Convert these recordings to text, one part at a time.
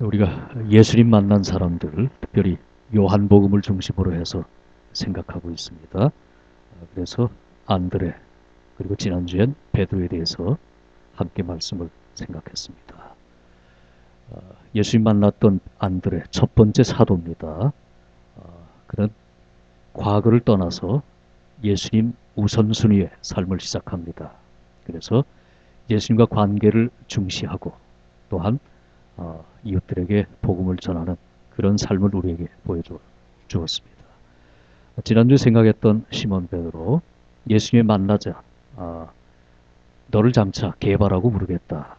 우리가 예수님 만난 사람들, 특별히 요한복음을 중심으로 해서 생각하고 있습니다. 그래서 안드레, 그리고 지난주엔 베드로에 대해서 함께 말씀을 생각했습니다. 예수님 만났던 안드레, 첫 번째 사도입니다. 그는 과거를 떠나서 예수님 우선순위의 삶을 시작합니다. 그래서 예수님과 관계를 중시하고 또한 이웃들에게 복음을 전하는 그런 삶을 우리에게 보여주었습니다. 지난주 생각했던 시몬 베드로, 예수님을 만나자 너를 장차 개바라고 부르겠다.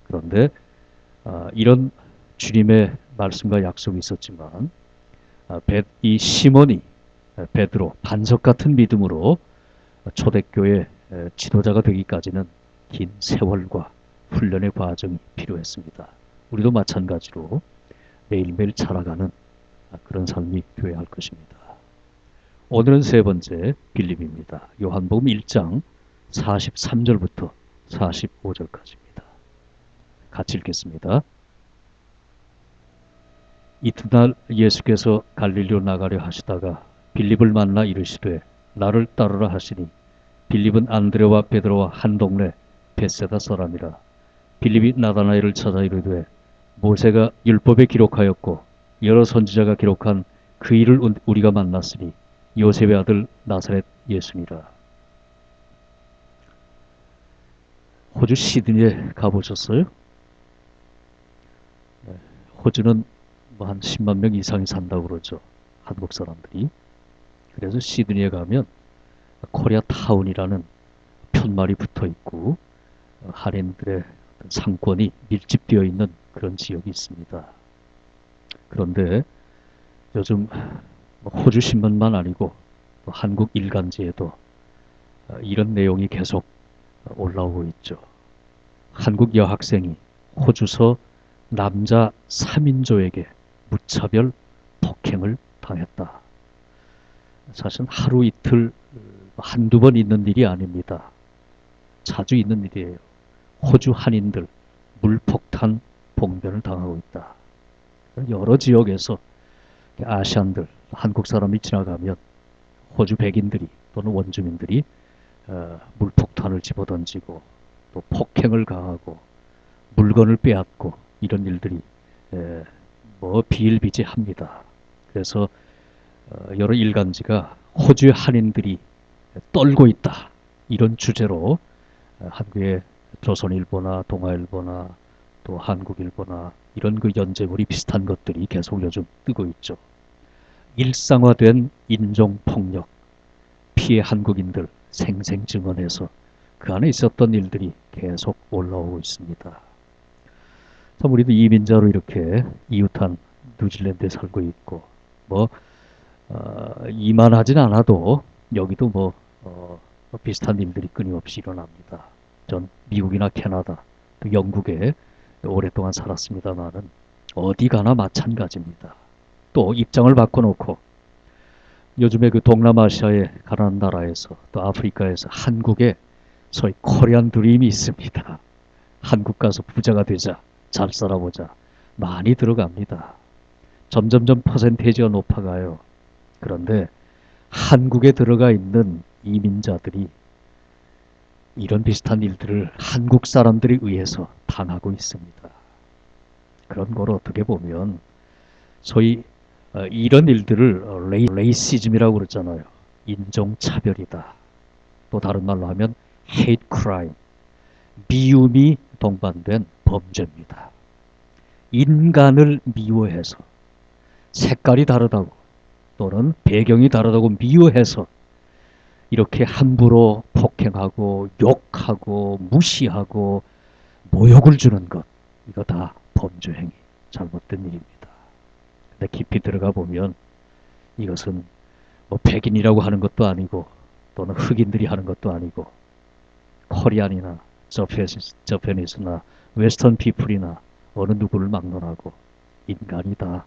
그런데 이런 주님의 말씀과 약속이 있었지만 이 시몬이 베드로 반석 같은 믿음으로 초대교회 지도자가 되기까지는 긴 세월과 훈련의 과정이 필요했습니다. 우리도 마찬가지로 매일매일 자라가는 그런 삶이 되어야 할 것입니다. 오늘은 세 번째 빌립입니다. 요한복음 1장 43절부터 45절까지입니다. 같이 읽겠습니다. 이튿날 예수께서 갈릴리로 나가려 하시다가 빌립을 만나 이르시되 나를 따르라 하시니 빌립은 안드레와 베드로와 한 동네 벳세다 사람이라. 빌립이 나다나엘을 찾아 이르되 모세가 율법에 기록하였고 여러 선지자가 기록한 그 일을 우리가 만났으니 요셉의 아들 나사렛 예수니라. 호주 시드니에 가보셨어요? 호주는 한 10만 명 이상이 산다고 그러죠. 한국 사람들이. 그래서 시드니에 가면 코리아 타운이라는 편말이 붙어 있고 한인들의 상권이 밀집되어 있는 그런 지역이 있습니다. 그런데 요즘 호주 신문만 아니고 한국 일간지에도 이런 내용이 계속 올라오고 있죠. 한국 여학생이 호주서 남자 3인조에게 무차별 폭행을 당했다. 사실 하루 이틀 한두 번 있는 일이 아닙니다. 자주 있는 일이에요. 호주 한인들 물폭탄 봉변을 당하고 있다. 여러 지역에서 아시안들, 한국 사람이 지나가면 호주 백인들이 또는 원주민들이 물폭탄을 집어던지고 또 폭행을 가하고 물건을 빼앗고 이런 일들이 비일비재합니다. 그래서 여러 일간지가 호주의 한인들이 떨고 있다. 이런 주제로 한국의 조선일보나 동아일보나 또 한국일보나 이런 그 연재물이 비슷한 것들이 계속 요즘 뜨고 있죠. 일상화된 인종폭력, 피해 한국인들 생생 증언해서 그 안에 있었던 일들이 계속 올라오고 있습니다. 참 우리도 이민자로 이렇게 이웃한 뉴질랜드에 살고 있고 이만하진 않아도 여기도 비슷한 일들이 끊임없이 일어납니다. 전 미국이나 캐나다, 또 영국에 오랫동안 살았습니다만은 어디 가나 마찬가지입니다. 또 입장을 바꿔놓고 요즘에 그 동남아시아의 가난한 나라에서 또 아프리카에서 한국에 소위 코리안 드림이 있습니다. 한국 가서 부자가 되자, 잘 살아보자. 많이 들어갑니다. 점점점 퍼센테이지가 높아가요. 그런데 한국에 들어가 있는 이민자들이 이런 비슷한 일들을 한국 사람들에 의해서 당하고 있습니다. 그런 걸 어떻게 보면 소위 이런 일들을 레이시즘이라고 그러잖아요. 인종차별이다. 또 다른 말로 하면 hate crime, 미움이 동반된 범죄입니다. 인간을 미워해서 색깔이 다르다고 또는 배경이 다르다고 미워해서 이렇게 함부로 폭행하고 욕하고 무시하고 모욕을 주는 것, 이거 다 범죄 행위, 잘못된 일입니다. 근데 깊이 들어가 보면 이것은 백인이라고 하는 것도 아니고 또는 흑인들이 하는 것도 아니고 코리안이나 저페니스나 웨스턴 피플이나 어느 누구를 막론하고 인간이 다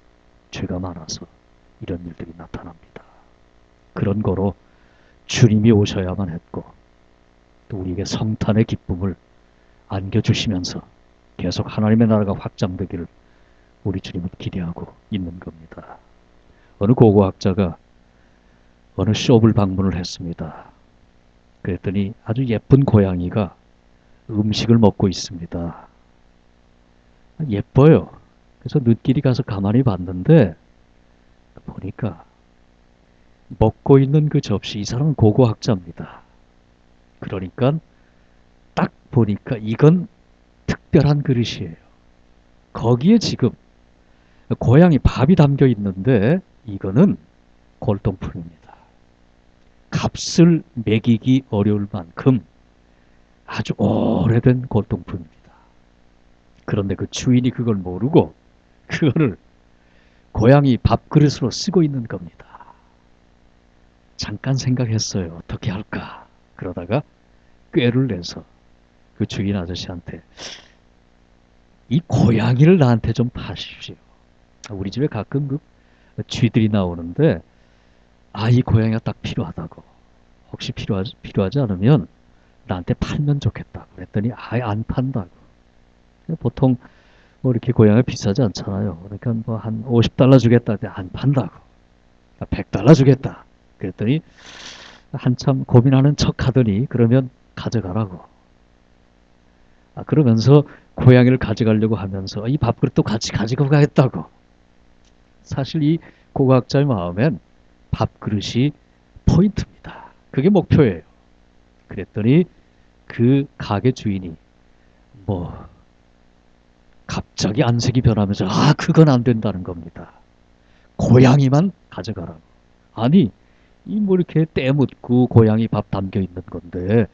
죄가 많아서 이런 일들이 나타납니다. 그런 거로 주님이 오셔야만 했고 또 우리에게 성탄의 기쁨을 안겨주시면서 계속 하나님의 나라가 확장되기를 우리 주님은 기대하고 있는 겁니다. 어느 고고학자가 어느 숍을 방문을 했습니다. 그랬더니 아주 예쁜 고양이가 음식을 먹고 있습니다. 예뻐요. 그래서 눈길이 가서 가만히 봤는데 보니까 먹고 있는 그 접시, 이 사람은 고고학자입니다. 그러니까 딱 보니까 이건 특별한 그릇이에요. 거기에 지금 고양이 밥이 담겨 있는데 이거는 골동품입니다. 값을 매기기 어려울 만큼 아주 오래된 골동품입니다. 그런데 그 주인이 그걸 모르고 그거를 고양이 밥그릇으로 쓰고 있는 겁니다. 잠깐 생각했어요. 어떻게 할까? 그러다가 꾀를 내서 그 주인 아저씨한테 이 고양이를 나한테 좀 파십시오. 우리 집에 가끔 그 쥐들이 나오는데 이 고양이가 딱 필요하다고. 혹시 필요하지 않으면 나한테 팔면 좋겠다고 그랬더니 아예 안 판다고. 보통 뭐 이렇게 고양이가 비싸지 않잖아요. 그러니까 뭐 한 $50 주겠다 했더니 안 판다고. $100 주겠다. 그랬더니 한참 고민하는 척 하더니 그러면 가져가라고. 그러면서 고양이를 가져가려고 하면서 이 밥그릇도 같이 가지고 가겠다고. 사실 이 고고학자의 마음엔 밥그릇이 포인트입니다. 그게 목표예요. 그랬더니 그 가게 주인이 뭐 갑자기 안색이 변하면서 그건 안 된다는 겁니다. 고양이만 가져가라고. 아니 이 뭐 이렇게 때 묻고 고양이 밥 담겨 있는 건데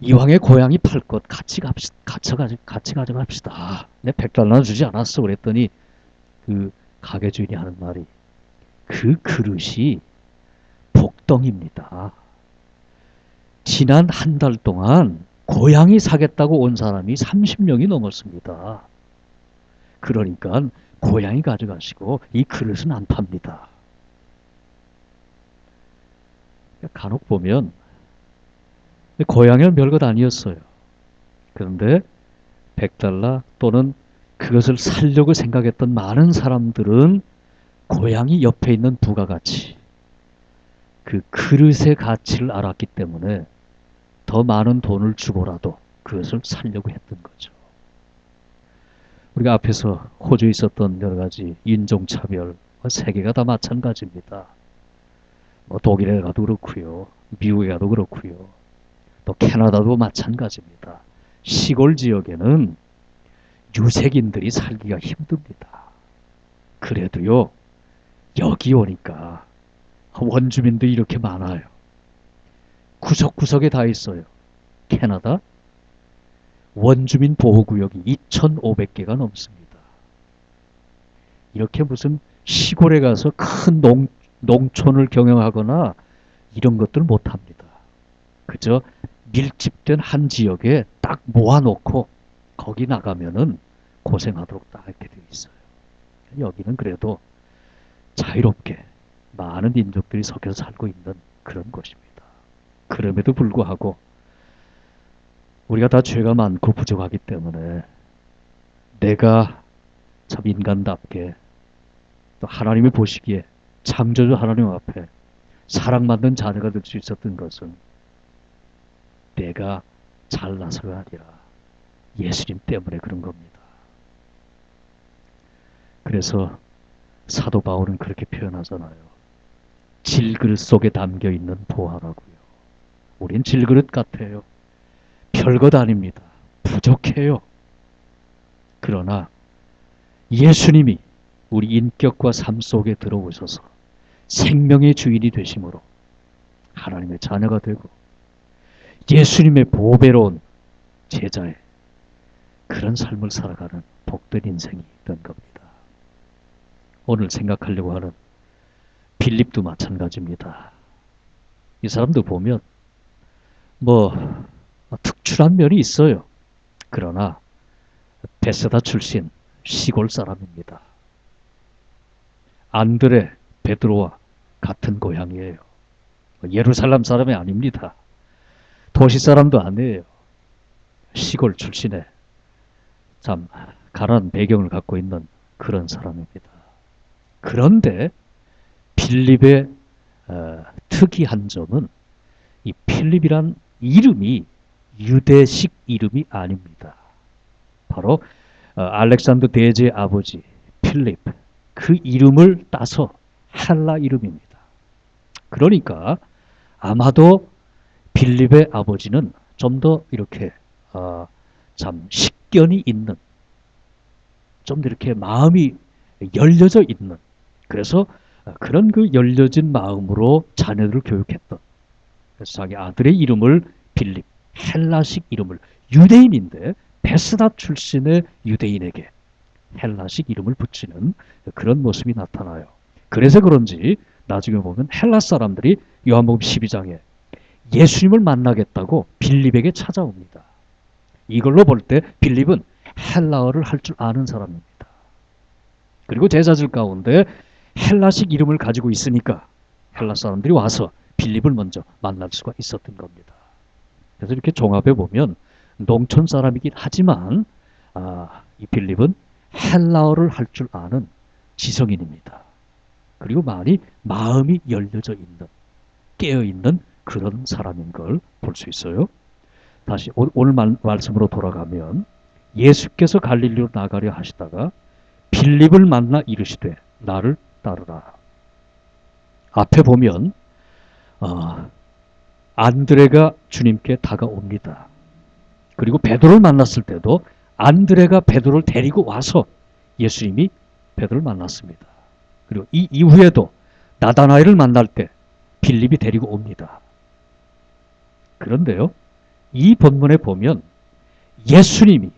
이왕에 고양이 팔 것 같이 가져갑시다. 내 $100 주지 않았어. 그랬더니 그 가게 주인이 하는 말이 그 그릇이 복덩입니다. 지난 한 달 동안 고양이 사겠다고 온 사람이 30명이 넘었습니다. 그러니까 고양이 가져가시고 이 그릇은 안 팝니다. 간혹 보면 고양이는 별것 아니었어요. 그런데 $100 또는 그것을 살려고 생각했던 많은 사람들은 고양이 옆에 있는 부가가치, 그 그릇의 가치를 알았기 때문에 더 많은 돈을 주고라도 그것을 살려고 했던 거죠. 우리가 앞에서 호주에 있었던 여러 가지 인종차별, 세계가 다 마찬가지입니다. 독일에 가도 그렇고요. 미국에 가도 그렇고요. 또 캐나다도 마찬가지입니다. 시골 지역에는 유색인들이 살기가 힘듭니다. 그래도요, 여기 오니까 원주민들이 이렇게 많아요. 구석구석에 다 있어요. 캐나다 원주민 보호구역이 2,500개가 넘습니다. 이렇게 무슨 시골에 가서 큰 농촌을 경영하거나 이런 것들 못합니다. 그저 밀집된 한 지역에 딱 모아놓고 거기 나가면은 고생하도록 딱 이렇게 되어 있어요. 여기는 그래도 자유롭게 많은 민족들이 섞여서 살고 있는 그런 곳입니다. 그럼에도 불구하고 우리가 다 죄가 많고 부족하기 때문에 내가 참 인간답게 또 하나님이 보시기에 창조주 하나님 앞에 사랑받는 자녀가 될 수 있었던 것은 내가 잘나서가 아니라 예수님 때문에 그런 겁니다. 그래서 사도 바울은 그렇게 표현하잖아요. 질그릇 속에 담겨있는 보화라고요. 우린 질그릇 같아요. 별것 아닙니다. 부족해요. 그러나 예수님이 우리 인격과 삶 속에 들어오셔서 생명의 주인이 되심으로 하나님의 자녀가 되고 예수님의 보배로운 제자의 그런 삶을 살아가는 복된 인생이 된 겁니다. 오늘 생각하려고 하는 빌립도 마찬가지입니다. 이 사람도 보면 특출한 면이 있어요. 그러나 베세다 출신 시골 사람입니다. 안드레, 베드로와 같은 고향이에요. 예루살렘 사람이 아닙니다. 도시 사람도 아니에요. 시골 출신의 참 가난한 배경을 갖고 있는 그런 사람입니다. 그런데 빌립의 특이한 점은 이 필립이란 이름이 유대식 이름이 아닙니다. 바로 알렉산더 대제의 아버지 필립, 그 이름을 따서 헬라 이름입니다. 그러니까 아마도 빌립의 아버지는 좀 더 이렇게 참 식견이 있는, 좀 더 이렇게 마음이 열려져 있는, 그래서 그런 그 열려진 마음으로 자녀들을 교육했던, 그래서 자기 아들의 이름을 빌립, 헬라식 이름을, 유대인인데 베스다 출신의 유대인에게 헬라식 이름을 붙이는 그런 모습이 나타나요. 그래서 그런지 나중에 보면 헬라 사람들이 요한복음 12장에 예수님을 만나겠다고 빌립에게 찾아옵니다. 이걸로 볼 때 빌립은 헬라어를 할 줄 아는 사람입니다. 그리고 제자들 가운데 헬라식 이름을 가지고 있으니까 헬라 사람들이 와서 빌립을 먼저 만날 수가 있었던 겁니다. 그래서 이렇게 종합해 보면 농촌 사람이긴 하지만 이 빌립은 헬라어를 할 줄 아는 지성인입니다. 그리고 많이 마음이 열려져 있는, 깨어있는 그런 사람인 걸 볼 수 있어요. 다시 오늘 말씀으로 돌아가면 예수께서 갈릴리로 나가려 하시다가 빌립을 만나 이르시되 나를 따르라. 앞에 보면 안드레가 주님께 다가옵니다. 그리고 베드로를 만났을 때도 안드레가 베드로를 데리고 와서 예수님이 베드로를 만났습니다. 그리고 이 이후에도 나다나엘을 만날 때 빌립이 데리고 옵니다. 그런데요, 이 본문에 보면 예수님이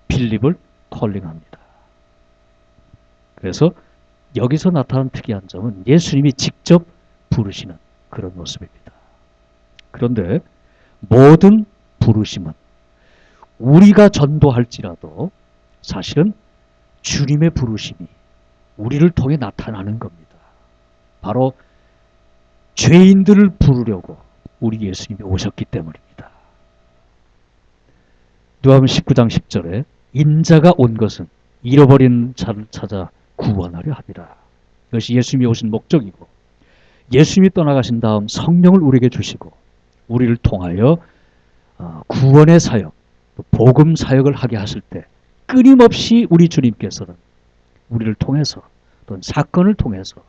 빌립을 콜링합니다. 그래서 여기서 나타나는 특이한 점은 예수님이 직접 부르시는 그런 모습입니다. 그런데 모든 부르심은 우리가 전도할지라도 사실은 주님의 부르심이 우리를 통해 나타나는 겁니다. 바로 죄인들을 부르려고 우리 예수님이 오셨기 때문입니다. 누가복음 19장 10절에 인자가 온 것은 잃어버린 자를 찾아 구원하려 함이라. 이것이 예수님이 오신 목적이고, 예수님이 떠나가신 다음 성령을 우리에게 주시고 우리를 통하여 구원의 사역, 복음 사역을 하게 하실 때 끊임없이 우리 주님께서는 우리를 통해서, 또는 사건을 통해서,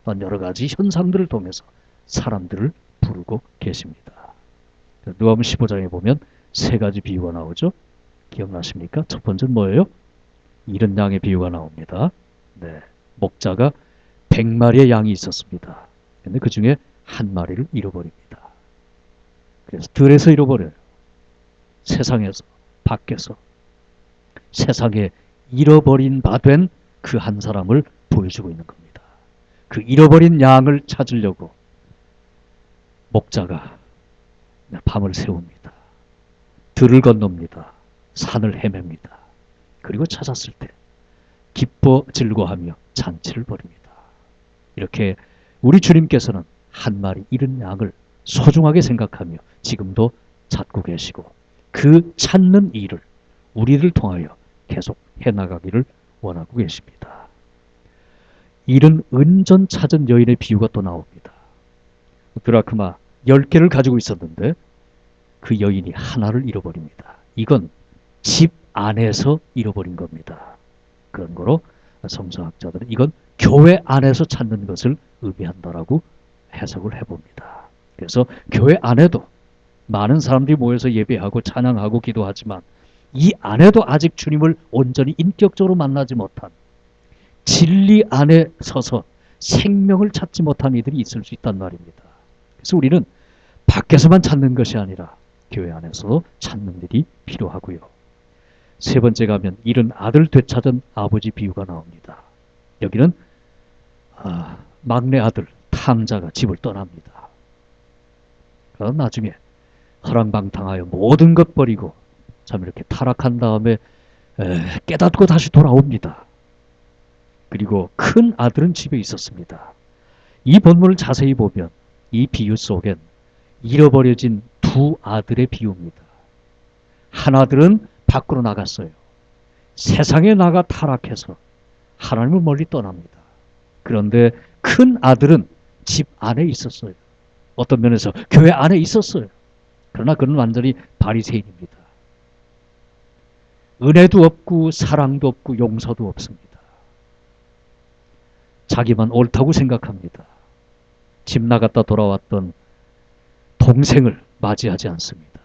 또는 여러 가지 현상들을 통해서 사람들을 부르고 계십니다. 누가복음 15장에 보면 세 가지 비유가 나오죠. 기억나십니까? 첫 번째는 뭐예요? 잃은 양의 비유가 나옵니다. 네, 목자가 100마리의 양이 있었습니다. 근데 그 중에 한 마리를 잃어버립니다. 그래서 들에서 잃어버려요. 세상에서, 밖에서. 세상에 잃어버린 바 된 그 한 사람을 보여주고 있는 겁니다. 그 잃어버린 양을 찾으려고 목자가 밤을 새웁니다. 들을 건넙니다. 산을 헤맵니다. 그리고 찾았을 때 기뻐 즐거하며 잔치를 벌입니다. 이렇게 우리 주님께서는 한 마리 잃은 양을 소중하게 생각하며 지금도 찾고 계시고, 그 찾는 일을 우리를 통하여 계속 해나가기를 원하고 계십니다. 잃은 은전 찾은 여인의 비유가 또 나옵니다. 드라크마 10개를 가지고 있었는데 그 여인이 하나를 잃어버립니다. 이건 집 안에서 잃어버린 겁니다. 그런 거로 성서학자들은 이건 교회 안에서 찾는 것을 의미한다라고 해석을 해봅니다. 그래서 교회 안에도 많은 사람들이 모여서 예배하고 찬양하고 기도하지만 이 안에도 아직 주님을 온전히 인격적으로 만나지 못한, 진리 안에 서서 생명을 찾지 못한 이들이 있을 수 있단 말입니다. 그래서 우리는 밖에서만 찾는 것이 아니라 교회 안에서 찾는 일이 필요하고요. 세 번째 가면 잃은 아들 되찾은 아버지 비유가 나옵니다. 여기는 막내 아들 탕자가 집을 떠납니다. 그럼 나중에 허랑방탕하여 모든 것 버리고 참 이렇게 타락한 다음에 깨닫고 다시 돌아옵니다. 그리고 큰 아들은 집에 있었습니다. 이 본문을 자세히 보면 이 비유 속엔 잃어버려진 두 아들의 비유입니다. 한 아들은 밖으로 나갔어요. 세상에 나가 타락해서 하나님을 멀리 떠납니다. 그런데 큰 아들은 집 안에 있었어요. 어떤 면에서 교회 안에 있었어요. 그러나 그는 완전히 바리새인입니다. 은혜도 없고 사랑도 없고 용서도 없습니다. 자기만 옳다고 생각합니다. 집 나갔다 돌아왔던 동생을 맞이하지 않습니다.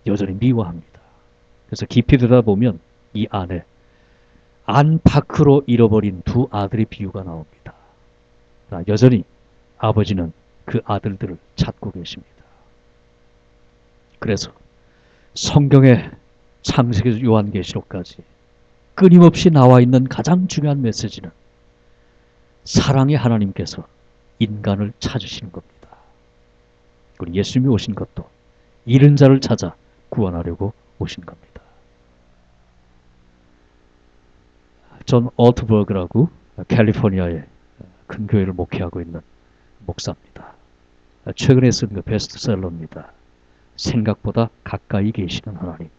여전히 미워합니다. 그래서 깊이 들여다보면 이 안에 안팎으로 잃어버린 두 아들의 비유가 나옵니다. 여전히 아버지는 그 아들들을 찾고 계십니다. 그래서 성경의 창세기에서 요한계시록까지 끊임없이 나와 있는 가장 중요한 메시지는 사랑의 하나님께서 인간을 찾으시는 겁니다. 그리고 예수님이 오신 것도 잃은 자를 찾아 구원하려고 오신 겁니다. 존 오트버그라고 캘리포니아의 큰 교회를 목회하고 있는 목사입니다. 최근에 쓴 그 베스트셀러입니다. 생각보다 가까이 계시는 하나님.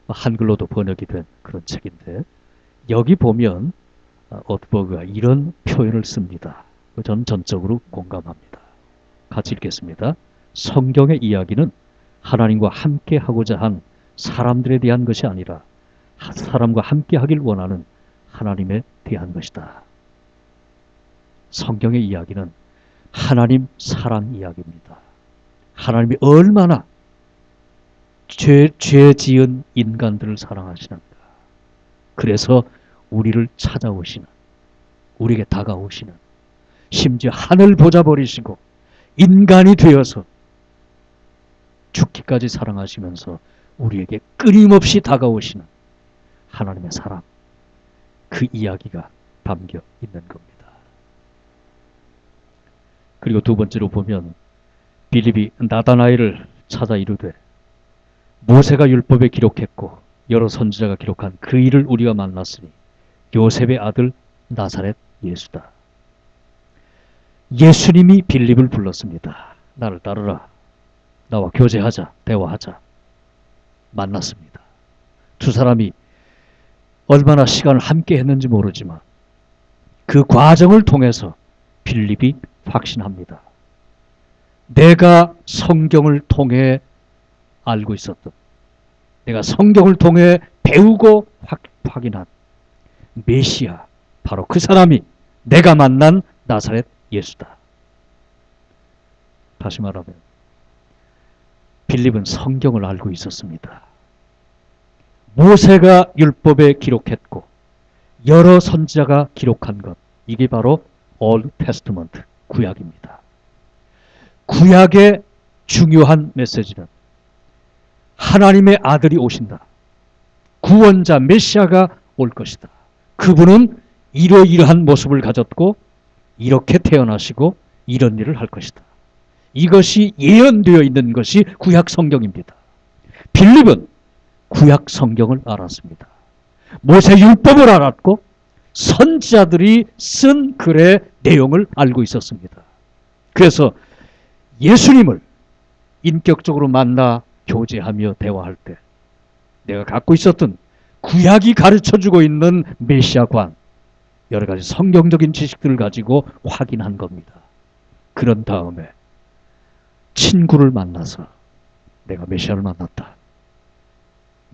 한글로도 번역이 된 그런 책인데 여기 보면 오트버그가 이런 표현을 씁니다. 저는 전적으로 공감합니다. 같이 읽겠습니다. 성경의 이야기는 하나님과 함께 하고자 한 사람들에 대한 것이 아니라 사람과 함께 하길 원하는 하나님에 대한 것이다. 성경의 이야기는 하나님 사랑 이야기입니다. 하나님이 얼마나 죄 지은 인간들을 사랑하시는가. 그래서 우리를 찾아오시는, 우리에게 다가오시는, 심지어 하늘 보좌 버리시고 인간이 되어서 죽기까지 사랑하시면서 우리에게 끊임없이 다가오시는 하나님의 사랑, 그 이야기가 담겨 있는 겁니다. 그리고 두 번째로 보면 빌립이 나다나엘을 찾아 이르되 모세가 율법에 기록했고 여러 선지자가 기록한 그 일을 우리가 만났으니 요셉의 아들 나사렛 예수다. 예수님이 빌립을 불렀습니다. 나를 따르라. 나와 교제하자. 대화하자. 만났습니다. 두 사람이 얼마나 시간을 함께 했는지 모르지만 그 과정을 통해서 빌립이 확신합니다. 내가 성경을 통해 알고 있었던, 내가 성경을 통해 배우고 확인한 메시아, 바로 그 사람이 내가 만난 나사렛 예수다. 다시 말하면 빌립은 성경을 알고 있었습니다. 모세가 율법에 기록했고 여러 선지자가 기록한 것, 이게 바로 Old Testament, 구약입니다. 구약의 중요한 메시지는 하나님의 아들이 오신다. 구원자 메시아가 올 것이다. 그분은 이러이러한 모습을 가졌고 이렇게 태어나시고 이런 일을 할 것이다. 이것이 예언되어 있는 것이 구약 성경입니다. 빌립은 구약 성경을 알았습니다. 모세 율법을 알았고 선지자들이 쓴 글의 내용을 알고 있었습니다. 그래서 예수님을 인격적으로 만나 교제하며 대화할 때 내가 갖고 있었던 구약이 가르쳐주고 있는 메시아관, 여러 가지 성경적인 지식들을 가지고 확인한 겁니다. 그런 다음에 친구를 만나서 내가 메시아를 만났다.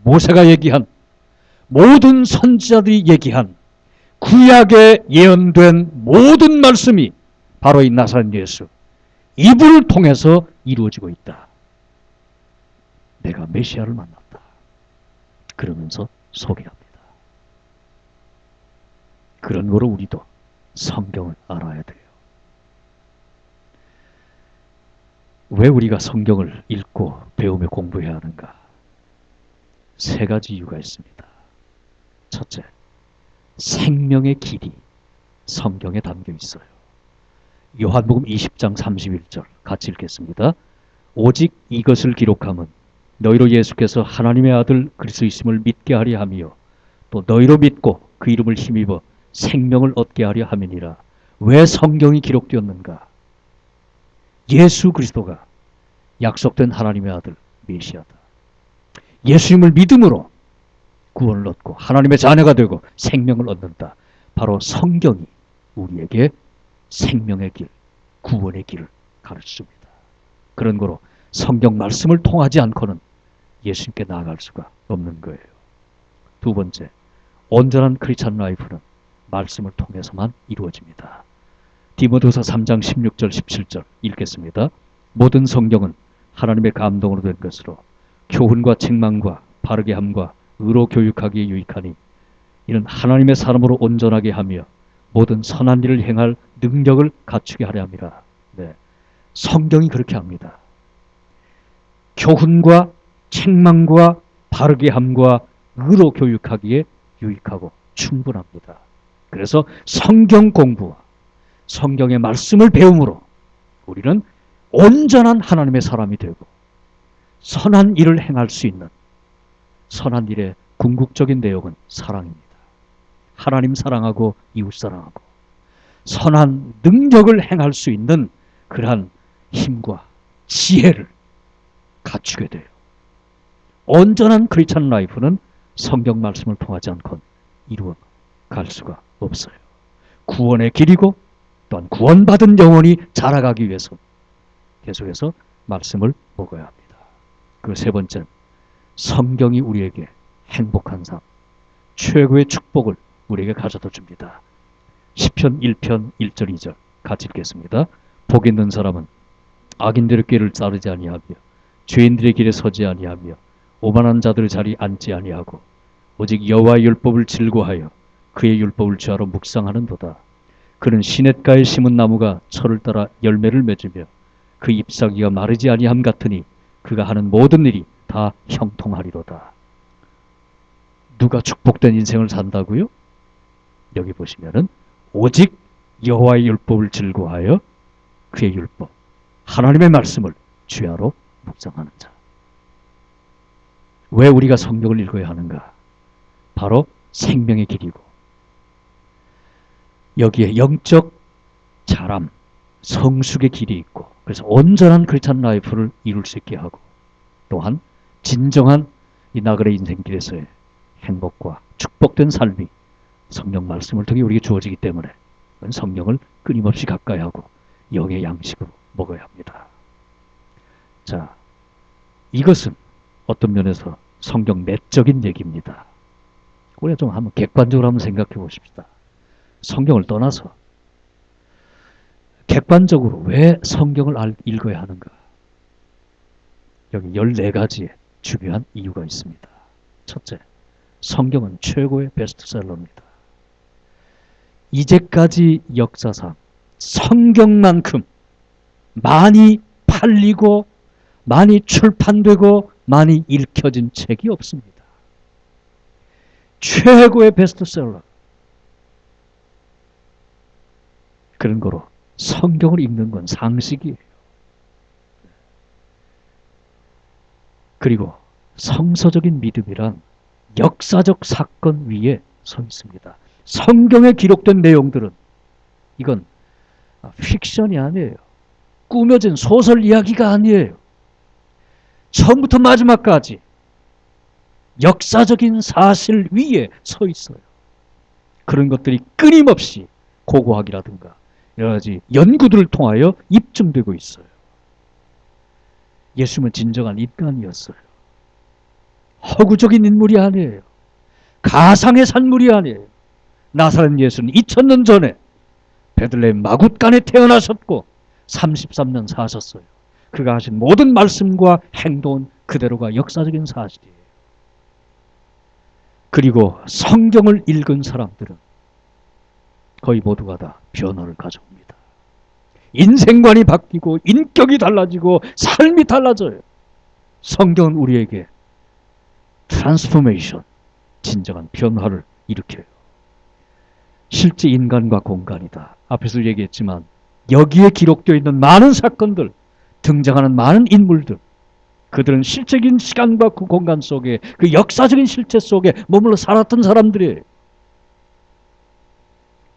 모세가 얘기한, 모든 선지자들이 얘기한 구약에 예언된 모든 말씀이 바로 이 나사렛 예수, 이분을 통해서 이루어지고 있다. 내가 메시아를 만났다. 그러면서 소개합니다. 그런 거로 우리도 성경을 알아야 돼요. 왜 우리가 성경을 읽고 배우며 공부해야 하는가? 세 가지 이유가 있습니다. 첫째, 생명의 길이 성경에 담겨 있어요. 요한복음 20장 31절 같이 읽겠습니다. 오직 이것을 기록함은 너희로 예수께서 하나님의 아들 그리스도이심을 믿게 하려 하며 또 너희로 믿고 그 이름을 힘입어 생명을 얻게 하려 함이니라. 왜 성경이 기록되었는가? 예수 그리스도가 약속된 하나님의 아들 메시아다. 예수님을 믿음으로 구원을 얻고 하나님의 자녀가 되고 생명을 얻는다. 바로 성경이 우리에게 생명의 길, 구원의 길을 가르쳐줍니다. 그런 거로 성경 말씀을 통하지 않고는 예수님께 나아갈 수가 없는 거예요. 두 번째, 온전한 크리스찬 라이프는 말씀을 통해서만 이루어집니다. 디모데후서 3장 16절 17절 읽겠습니다. 모든 성경은 하나님의 감동으로 된 것으로 교훈과 책망과 바르게 함과 의로 교육하기에 유익하니 이는 하나님의 사람으로 온전하게 하며 모든 선한 일을 행할 능력을 갖추게 하려 함이라. 네. 성경이 그렇게 합니다. 교훈과 책망과 바르게 함과 의로 교육하기에 유익하고 충분합니다. 그래서 성경 공부와 성경의 말씀을 배움으로 우리는 온전한 하나님의 사람이 되고 선한 일을 행할 수 있는, 선한 일의 궁극적인 내용은 사랑입니다. 하나님 사랑하고 이웃 사랑하고 선한 능력을 행할 수 있는 그러한 힘과 지혜를 갖추게 돼요. 온전한 크리스찬 라이프는 성경 말씀을 통하지 않고는 이루어 갈 수가 없어요. 구원의 길이고 또한 구원받은 영혼이 자라가기 위해서 계속해서 말씀을 먹어야 합니다. 그 세 번째는 성경이 우리에게 행복한 삶, 최고의 축복을 우리에게 가져다 줍니다. 시편 1편 1절 2절 같이 읽겠습니다. 복 있는 사람은 악인들의 길을 따르지 아니하며 죄인들의 길에 서지 아니하며 오만한 자들의 자리에 앉지 아니하고 오직 여호와의 율법을 즐거워하여 그의 율법을 주하러 묵상하는도다. 그는 시냇가에 심은 나무가 철을 따라 열매를 맺으며 그 잎사귀가 마르지 아니함 같으니 그가 하는 모든 일이 다 형통하리로다. 누가 축복된 인생을 산다고요? 여기 보시면은 오직 여호와의 율법을 즐거워하여 그의 율법, 하나님의 말씀을 주야로 묵상하는 자. 왜 우리가 성경을 읽어야 하는가? 바로 생명의 길이고 여기에 영적 자람, 성숙의 길이 있고 그래서 온전한 크리스찬 라이프를 이룰 수 있게 하고 또한 진정한 이 나그네 인생길에서의 행복과 축복된 삶이 성경 말씀을 통해 우리에게 주어지기 때문에 성경을 끊임없이 가까이 하고 영의 양식으로 먹어야 합니다. 자, 이것은 어떤 면에서 성경 내적인 얘기입니다. 우리가 좀 한번 객관적으로 한번 생각해 보십시다. 성경을 떠나서 객관적으로 왜 성경을 읽어야 하는가? 여기 14가지의 중요한 이유가 있습니다. 첫째, 성경은 최고의 베스트셀러입니다. 이제까지 역사상 성경만큼 많이 팔리고 많이 출판되고 많이 읽혀진 책이 없습니다. 최고의 베스트셀러. 그런 거로 성경을 읽는 건 상식이에요. 그리고 성서적인 믿음이란 역사적 사건 위에 서 있습니다. 성경에 기록된 내용들은 이건 픽션이 아니에요. 꾸며진 소설 이야기가 아니에요. 처음부터 마지막까지 역사적인 사실 위에 서 있어요. 그런 것들이 끊임없이 고고학이라든가 여러 가지 연구들을 통하여 입증되고 있어요. 예수님은 진정한 인간이었어요. 허구적인 인물이 아니에요. 가상의 산물이 아니에요. 나사렛 예수는 2000년 전에 베들레헴 마굿간에 태어나셨고 33년 사셨어요. 그가 하신 모든 말씀과 행동은 그대로가 역사적인 사실이에요. 그리고 성경을 읽은 사람들은 거의 모두가 다 변화를 가져옵니다. 인생관이 바뀌고 인격이 달라지고 삶이 달라져요. 성경은 우리에게 트랜스포메이션, 진정한 변화를 일으켜요. 실제 인간과 공간이다. 앞에서 얘기했지만 여기에 기록되어 있는 많은 사건들, 등장하는 많은 인물들, 그들은 실제적인 시간과 그 공간 속에 그 역사적인 실체 속에 머물러 살았던 사람들이에요.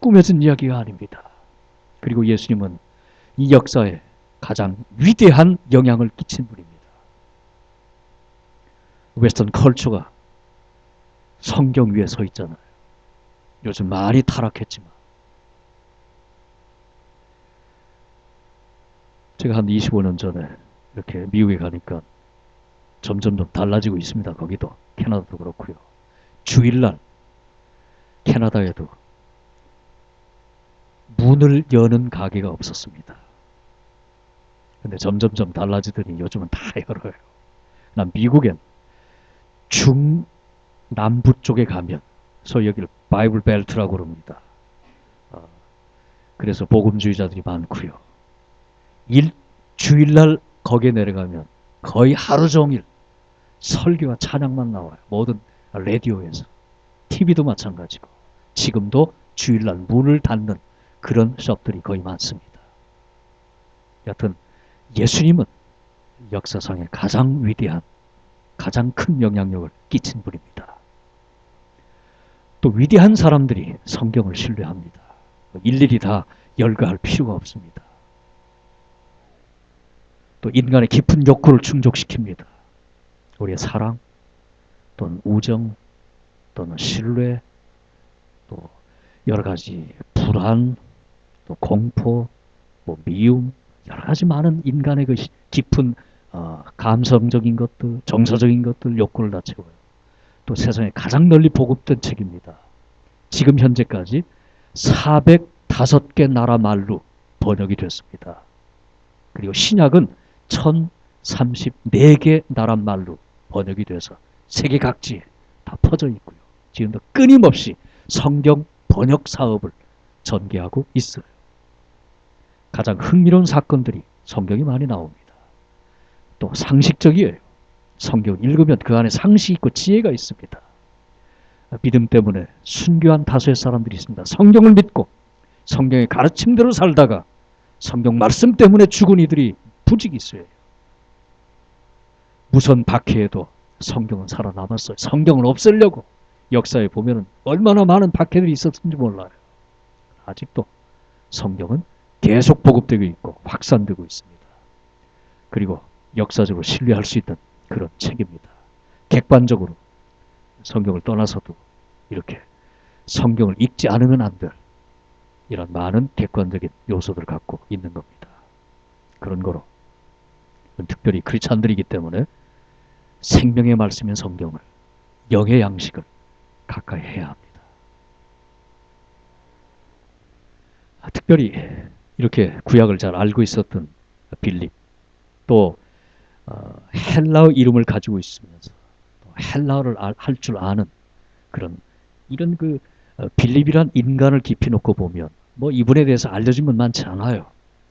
꾸며진 이야기가 아닙니다. 그리고 예수님은 이 역사에 가장 위대한 영향을 끼친 분입니다. 웨스턴 컬처가 성경 위에 서 있잖아요. 요즘 많이 타락했지만 제가 한 25년 전에 이렇게 미국에 가니까 점점 달라지고 있습니다. 거기도 캐나다도 그렇고요. 주일날 캐나다에도 문을 여는 가게가 없었습니다. 근데 점점점 달라지더니 요즘은 다 열어요. 난 미국엔 중남부 쪽에 가면 소위 여기를 바이블 벨트라고 그럽니다. 그래서 복음주의자들이 많고요. 주일날 거기에 내려가면 거의 하루 종일 설교와 찬양만 나와요. 모든 라디오에서. TV도 마찬가지고. 지금도 주일날 문을 닫는 그런 숍들이 거의 많습니다. 여튼 예수님은 역사상의 가장 위대한, 가장 큰 영향력을 끼친 분입니다. 또 위대한 사람들이 성경을 신뢰합니다. 일일이 다 열거할 필요가 없습니다. 또 인간의 깊은 욕구를 충족시킵니다. 우리의 사랑, 또는 우정, 또는 신뢰, 또 여러 가지 불안, 또 공포, 뭐 미움, 여러 가지 많은 인간의 그 깊은 감성적인 것들, 정서적인 것들, 욕구를 다 채워요. 또 세상에 가장 널리 보급된 책입니다. 지금 현재까지 405개 나라 말로 번역이 됐습니다. 그리고 신약은 1034개 나라 말로 번역이 돼서 세계 각지에 다 퍼져 있고요. 지금도 끊임없이 성경 번역 사업을 전개하고 있어요. 가장 흥미로운 사건들이 성경이 많이 나옵니다. 또 상식적이에요. 성경 읽으면 그 안에 상식이 있고 지혜가 있습니다. 믿음 때문에 순교한 다수의 사람들이 있습니다. 성경을 믿고 성경의 가르침대로 살다가 성경 말씀 때문에 죽은 이들이 부지기 있어요. 무선 박해에도 성경은 살아남았어요. 성경을 없애려고 역사에 보면 얼마나 많은 박해들이 있었는지 몰라요. 아직도 성경은 계속 보급되고 있고 확산되고 있습니다. 그리고 역사적으로 신뢰할 수 있는 그런 책입니다. 객관적으로 성경을 떠나서도 이렇게 성경을 읽지 않으면 안 될 이런 많은 객관적인 요소들을 갖고 있는 겁니다. 그런 거로 특별히 크리스찬들이기 때문에 생명의 말씀인 성경을, 영의 양식을 가까이 해야 합니다. 특별히 이렇게 구약을 잘 알고 있었던 빌립, 또 헬라어 이름을 가지고 있으면서 헬라어를 할 줄 아는 그런 이런 빌립이란 인간을 깊이 놓고 보면 뭐 이분에 대해서 알려진 건 많지 않아요.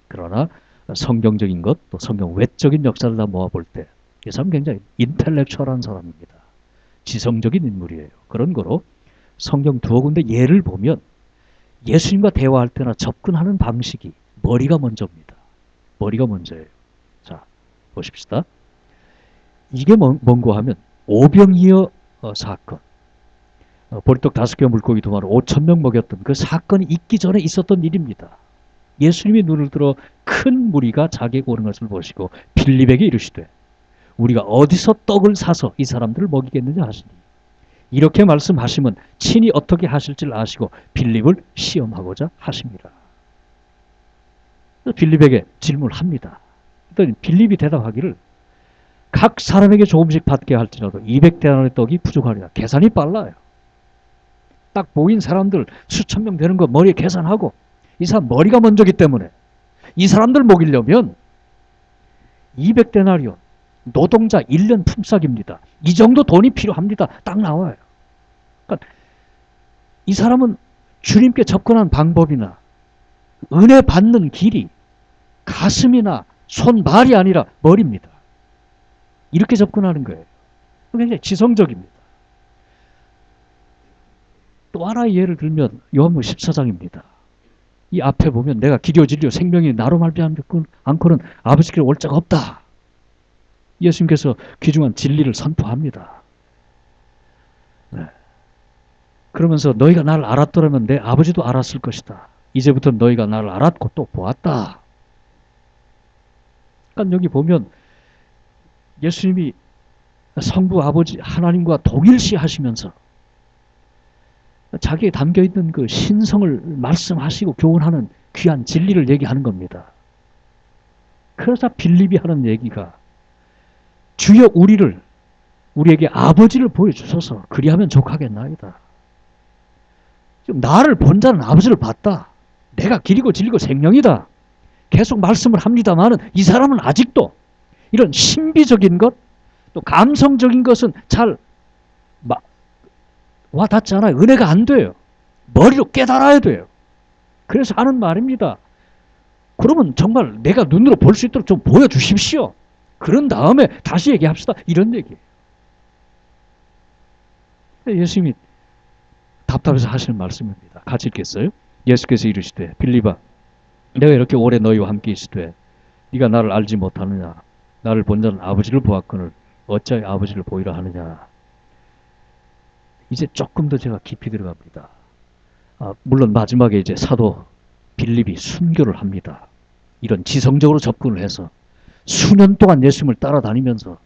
그러나 성경적인 것, 또 성경 외적인 역사를 다 모아볼 때 이 사람은 굉장히 인텔렉츄얼한 사람입니다. 지성적인 인물이에요. 그런 거로 성경 두어 군데 예를 보면 예수님과 대화할 때나 접근하는 방식이 머리가 먼저입니다. 머리가 먼저예요. 자, 보십시다. 이게 뭔고 하면 오병이어 사건. 보리떡 5개 물고기 2마리 5,000명 먹였던 그 사건이 있기 전에 있었던 일입니다. 예수님이 눈을 들어 큰 무리가 자기에게 오는 것을 보시고 빌립에게 이르시되 우리가 어디서 떡을 사서 이 사람들을 먹이겠느냐 하시니 이렇게 말씀하시면 친히 어떻게 하실지를 아시고 빌립을 시험하고자 하십니다. 빌립에게 질문을 합니다. 그랬더니 빌립이 대답하기를 각 사람에게 조금씩 받게 할지라도 200데나리의 떡이 부족하리라. 계산이 빨라요. 딱 모인 사람들 수천 명 되는 거 머리에 계산하고 이 사람 머리가 먼저기 때문에 이 사람들 먹이려면 200데나리온 노동자 1년 품삯입니다. 이 정도 돈이 필요합니다. 딱 나와요. 그러니까 이 사람은 주님께 접근한 방법이나 은혜 받는 길이 가슴이나 손, 발이 아니라 머리입니다. 이렇게 접근하는 거예요. 굉장히 지성적입니다. 또 하나의 예를 들면 요한복음 14장입니다. 이 앞에 보면 내가 길이요 진리요 생명이 나로 말미암지 않고는 아버지께로 올 자가 없다. 예수님께서 귀중한 진리를 선포합니다. 네. 그러면서 너희가 나를 알았더라면 내 아버지도 알았을 것이다. 이제부터 너희가 나를 알았고 또 보았다. 그러니까 여기 보면 예수님이 성부 아버지 하나님과 동일시 하시면서 자기에 담겨있는 그 신성을 말씀하시고 교훈하는 귀한 진리를 얘기하는 겁니다. 그러자 빌립이 하는 얘기가 주여 우리에게 아버지를 보여주소서 그리하면 족하겠나이다. 지금 나를 본 자는 아버지를 봤다. 내가 길이고 진리고 생명이다. 계속 말씀을 합니다만 이 사람은 아직도 이런 신비적인 것, 또 감성적인 것은 잘 와닿지 않아요. 은혜가 안 돼요. 머리로 깨달아야 돼요. 그래서 하는 말입니다. 그러면 정말 내가 눈으로 볼 수 있도록 좀 보여주십시오. 그런 다음에 다시 얘기합시다. 이런 얘기예요. 예수님이 답답해서 하시는 말씀입니다. 같이 읽겠어요? 예수께서 이르시되 빌립아 내가 이렇게 오래 너희와 함께 있으되 네가 나를 알지 못하느냐. 나를 본 자는 아버지를 보았거늘 어찌하여 아버지를 보이라 하느냐. 이제 조금 더 제가 깊이 들어갑니다. 물론 마지막에 이제 사도 빌립이 순교를 합니다. 이런 지성적으로 접근을 해서 수년 동안 예수님을 따라다니면서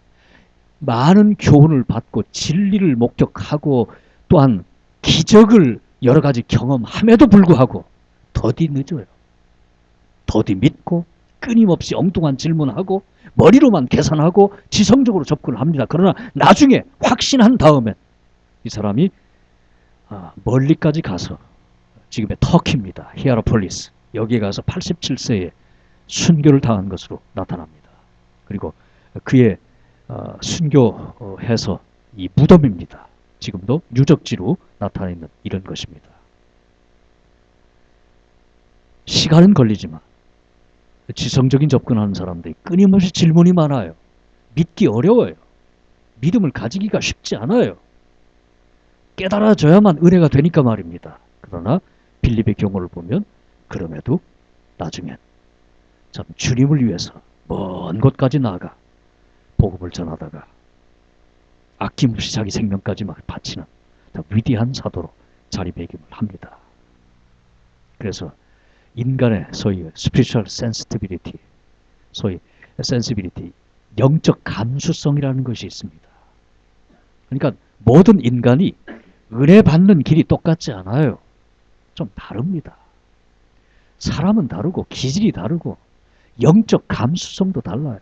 많은 교훈을 받고 진리를 목격하고 또한 기적을 여러 가지 경험함에도 불구하고 더디 늦어요. 더디 믿고 끊임없이 엉뚱한 질문하고 머리로만 계산하고 지성적으로 접근을 합니다. 그러나 나중에 확신한 다음에 이 사람이 멀리까지 가서 지금의 터키입니다. 히에라폴리스. 여기에 가서 87세에 순교를 당한 것으로 나타납니다. 그리고 그의 순교해서 이 무덤입니다. 지금도 유적지로 나타나 있는 이런 것입니다. 시간은 걸리지만 지성적인 접근하는 사람들이 끊임없이 질문이 많아요. 믿기 어려워요. 믿음을 가지기가 쉽지 않아요. 깨달아져야만 은혜가 되니까 말입니다. 그러나 빌립의 경우를 보면 그럼에도 나중엔 참 주님을 위해서 먼 곳까지 나아가 복음을 전하다가 아낌없이 자기 생명까지 막 바치는 위대한 사도로 자리매김을 합니다. 그래서 인간의 소위 spiritual sensitivity, 소위 sensibility, 영적 감수성이라는 것이 있습니다. 그러니까 모든 인간이 은혜 받는 길이 똑같지 않아요. 좀 다릅니다. 사람은 다르고 기질이 다르고 영적 감수성도 달라요.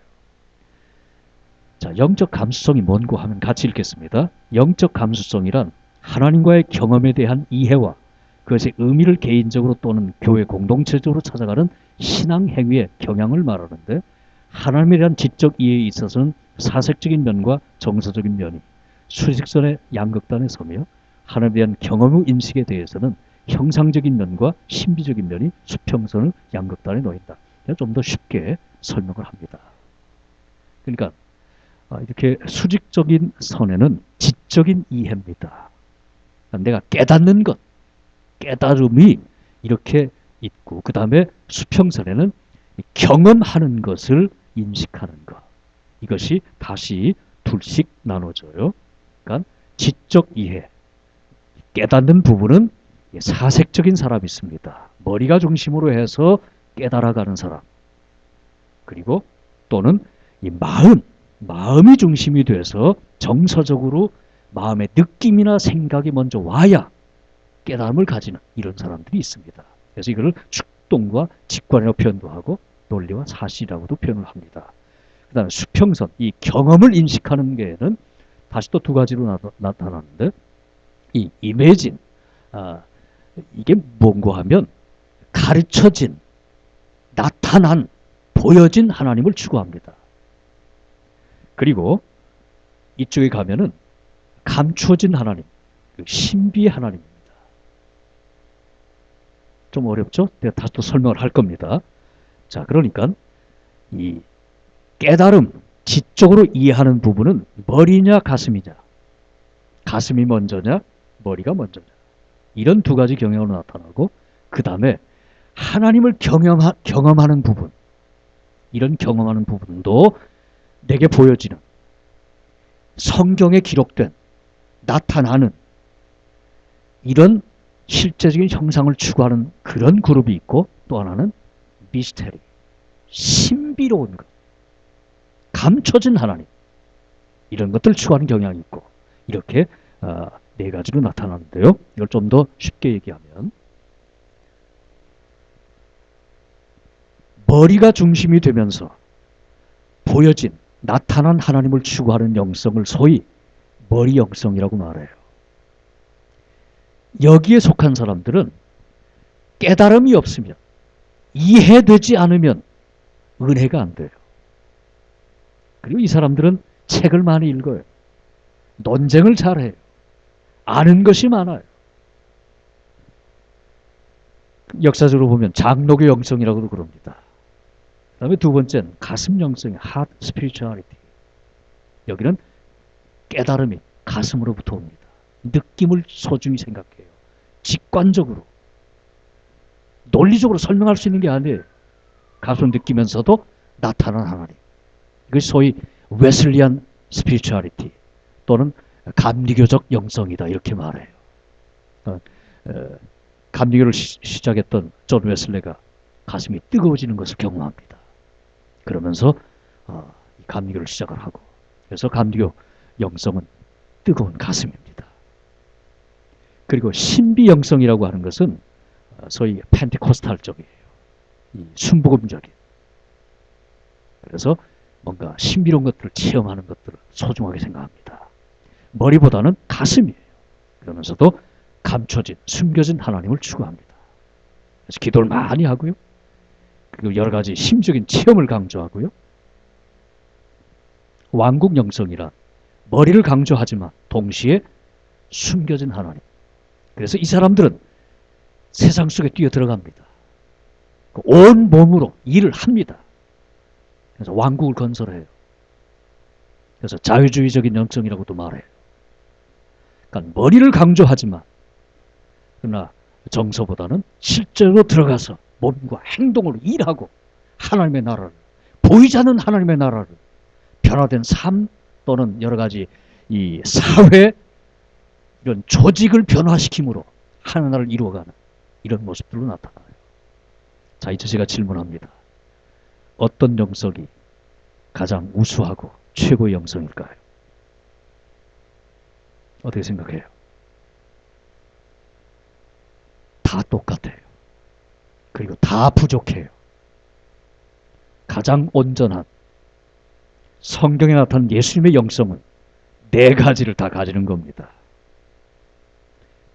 자, 영적 감수성이 뭔고 하면 같이 읽겠습니다. 영적 감수성이란 하나님과의 경험에 대한 이해와 그것의 의미를 개인적으로 또는 교회 공동체적으로 찾아가는 신앙 행위의 경향을 말하는데 하나님에 대한 지적 이해에 있어서는 사색적인 면과 정서적인 면이 수직선의 양극단에 서며 하나님에 대한 경험의 인식에 대해서는 형상적인 면과 신비적인 면이 수평선을 양극단에 놓인다. 좀 더 쉽게 설명을 합니다. 그러니까 이렇게 수직적인 선에는 지적인 이해입니다. 내가 깨닫는 것, 깨달음이 이렇게 있고 그 다음에 수평선에는 경험하는 것을 인식하는 것. 이것이 다시 둘씩 나눠져요. 그러니까 지적 이해, 깨닫는 부분은 사색적인 사람이 있습니다. 머리가 중심으로 해서 깨달아가는 사람. 그리고 또는 이 마음이 중심이 돼서 정서적으로 마음의 느낌이나 생각이 먼저 와야 깨달음을 가지는 이런 사람들이 있습니다. 그래서 이걸 축동과 직관이라고 표현도 하고 논리와 사실이라고도 표현을 합니다. 그 다음에 수평선, 이 경험을 인식하는 게는 다시 또 두 가지로 나타나는데 이 이매진, 이게 뭔고 하면 가르쳐진, 나타난, 보여진 하나님을 추구합니다. 그리고 이쪽에 가면은 감추어진 하나님, 신비의 하나님입니다. 좀 어렵죠? 내가 다시 또 설명을 할 겁니다. 자, 그러니까 이 깨달음, 지적으로 이해하는 부분은 머리냐 가슴이냐, 가슴이 먼저냐 머리가 먼저냐, 이런 두 가지 경향으로 나타나고 그 다음에 하나님을 경험하는 부분, 이런 경험하는 부분도 내게 보여지는 성경에 기록된 나타나는 이런 실제적인 형상을 추구하는 그런 그룹이 있고 또 하나는 미스테리, 신비로운 것, 감춰진 하나님, 이런 것들 추구하는 경향이 있고 이렇게 네 가지로 나타나는데요. 이걸 좀 더 쉽게 얘기하면 머리가 중심이 되면서 보여진 나타난 하나님을 추구하는 영성을 소위 머리 영성이라고 말해요. 여기에 속한 사람들은 깨달음이 없으면, 이해되지 않으면 은혜가 안 돼요. 그리고 이 사람들은 책을 많이 읽어요. 논쟁을 잘해요. 아는 것이 많아요. 역사적으로 보면 장로교 영성이라고도 그럽니다. 그 다음에 두 번째는 가슴 영성이 heart spirituality. 여기는 깨달음이 가슴으로부터 옵니다. 느낌을 소중히 생각해요. 직관적으로. 논리적으로 설명할 수 있는 게 아니에요. 가슴 느끼면서도 나타난 하나님. 이것이 소위 웨슬리안 스피리추얼리티 또는 감리교적 영성이다 이렇게 말해요. 감리교를 시작했던 존 웨슬레가 가슴이 뜨거워지는 것을 경험합니다. 그러면서 감리교를 시작을 하고, 그래서 감리교 영성은 뜨거운 가슴입니다. 그리고 신비 영성이라고 하는 것은 소위 펜테코스탈적이에요. 이 순복음적인. 그래서 뭔가 신비로운 것들을 체험하는 것들을 소중하게 생각합니다. 머리보다는 가슴이에요. 그러면서도 감춰진, 숨겨진 하나님을 추구합니다. 그래서 기도를 많이 하고요. 그리고 여러 가지 심적인 체험을 강조하고요. 왕국 영성이란 머리를 강조하지만 동시에 숨겨진 하나님. 그래서 이 사람들은 세상 속에 뛰어들어갑니다. 온 몸으로 일을 합니다. 그래서 왕국을 건설해요. 그래서 자유주의적인 영성이라고도 말해요. 그러니까 머리를 강조하지만 그러나 정서보다는 실제로 들어가서 몸과 행동으로 일하고 하나님의 나라를, 보이지 않는 하나님의 나라를, 변화된 삶 또는 여러 가지 이 사회 이런 조직을 변화시킴으로 하나님 나라를 이루어가는 이런 모습들로 나타나요. 자, 이제 제가 질문합니다. 어떤 영성이 가장 우수하고 최고의 영성일까요? 어떻게 생각해요? 다 똑같아요. 그리고 다 부족해요. 가장 온전한 성경에 나타난 예수님의 영성은 네 가지를 다 가지는 겁니다.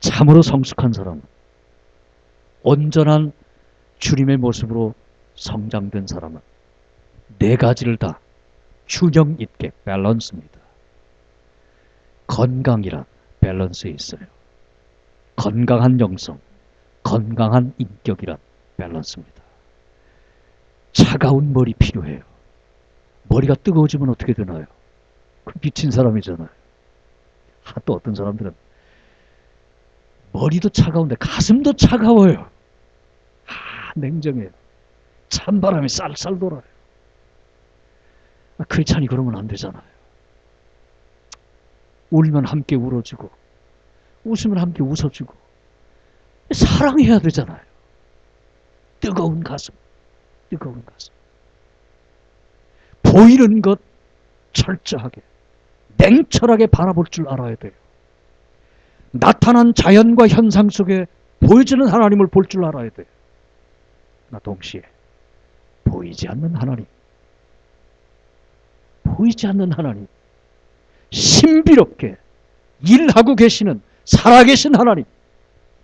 참으로 성숙한 사람은, 온전한 주님의 모습으로 성장된 사람은 네 가지를 다 균형 있게 밸런스입니다. 건강이란 밸런스에 있어요. 건강한 영성, 건강한 인격이란 밸런스입니다. 차가운 머리 필요해요. 머리가 뜨거워지면 어떻게 되나요? 그럼 미친 사람이잖아요. 또 어떤 사람들은 머리도 차가운데 가슴도 차가워요. 냉정해요. 찬바람이 쌀쌀 돌아요. 크리스찬이 그러면 안 되잖아요. 울면 함께 울어주고 웃으면 함께 웃어주고 사랑해야 되잖아요. 뜨거운 가슴, 뜨거운 가슴. 보이는 것 철저하게, 냉철하게 바라볼 줄 알아야 돼요. 나타난 자연과 현상 속에 보여지는 하나님을 볼 줄 알아야 돼요. 나 동시에 보이지 않는 하나님, 보이지 않는 하나님, 신비롭게 일하고 계시는 살아계신 하나님,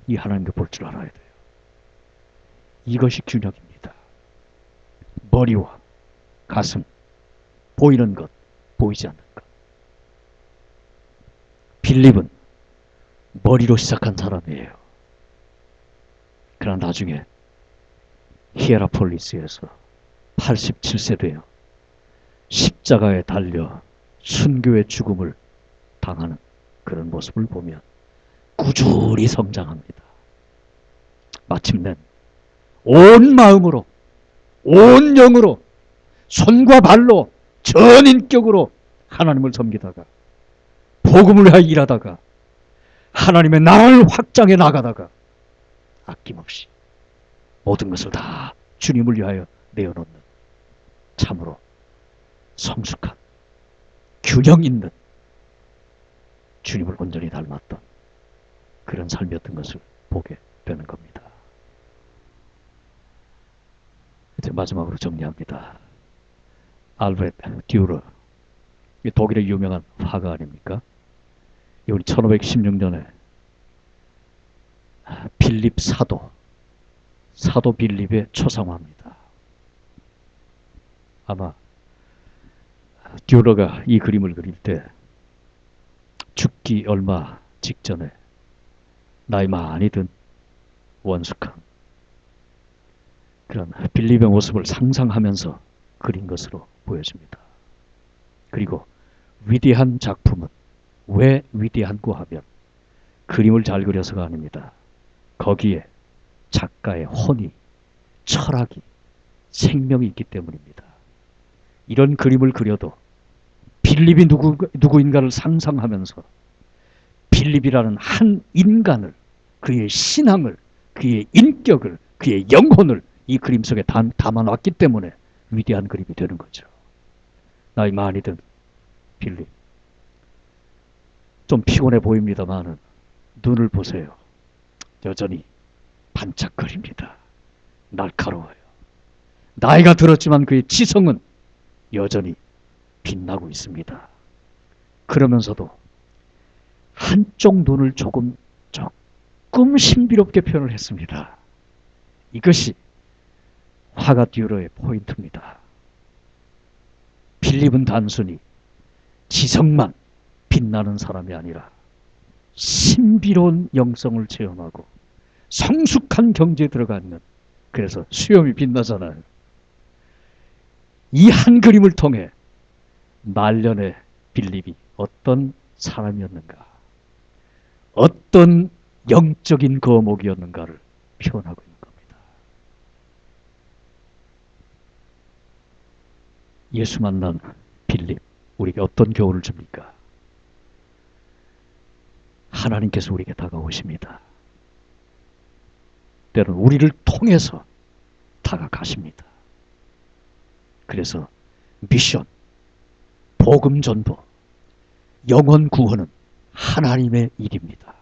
이 하나님을 볼 줄 알아야 돼요. 이것이 균형입니다. 머리와 가슴, 보이는 것, 보이지 않는 것. 빌립은 머리로 시작한 사람이에요. 그러나 나중에 히에라폴리스에서 87세 되어 십자가에 달려 순교의 죽음을 당하는 그런 모습을 보면 꾸준히 성장합니다. 마침내 온 마음으로, 온 영으로, 손과 발로, 전 인격으로 하나님을 섬기다가, 복음을 위하여 일하다가, 하나님의 나라를 확장해 나가다가 아낌없이 모든 것을 다 주님을 위하여 내어놓는 참으로 성숙한, 균형 있는 주님을 온전히 닮았던 그런 삶이었던 것을 보게 되는 겁니다. 이제 마지막으로 정리합니다. 알프레드 듀러, 독일의 유명한 화가 아닙니까? 이분이 1516년에 빌립 사도 빌립의 초상화입니다. 아마 듀러가 이 그림을 그릴 때 죽기 얼마 직전에 나이 많이 든 원숙한 그런 빌립의 모습을 상상하면서 그린 것으로 보여집니다. 그리고 위대한 작품은 왜 위대한고 하면 그림을 잘 그려서가 아닙니다. 거기에 작가의 혼이, 철학이, 생명이 있기 때문입니다. 이런 그림을 그려도 빌립이 누구인가를 상상하면서 빌립이라는 한 인간을, 그의 신앙을, 그의 인격을, 그의 영혼을 이 그림 속에 담아놨기 때문에 위대한 그림이 되는 거죠. 나이 많이 든 빌립. 좀 피곤해 보입니다만은 눈을 보세요. 여전히 반짝거립니다. 날카로워요. 나이가 들었지만 그의 지성은 여전히 빛나고 있습니다. 그러면서도 한쪽 눈을 조금 신비롭게 표현을 했습니다. 이것이 화가 듀러의 포인트입니다. 빌립은 단순히 지성만 빛나는 사람이 아니라 신비로운 영성을 체험하고 성숙한 경지에 들어가 있는, 그래서 수염이 빛나잖아요. 이 한 그림을 통해 말년의 빌립이 어떤 사람이었는가, 어떤 영적인 거목이었는가를 표현하고 있는 겁니다. 예수 만난 빌립, 우리에게 어떤 교훈을 줍니까? 하나님께서 우리에게 다가오십니다. 때로는 우리를 통해서 다가가십니다. 그래서 미션, 복음 전도, 영혼 구원은 하나님의 일입니다.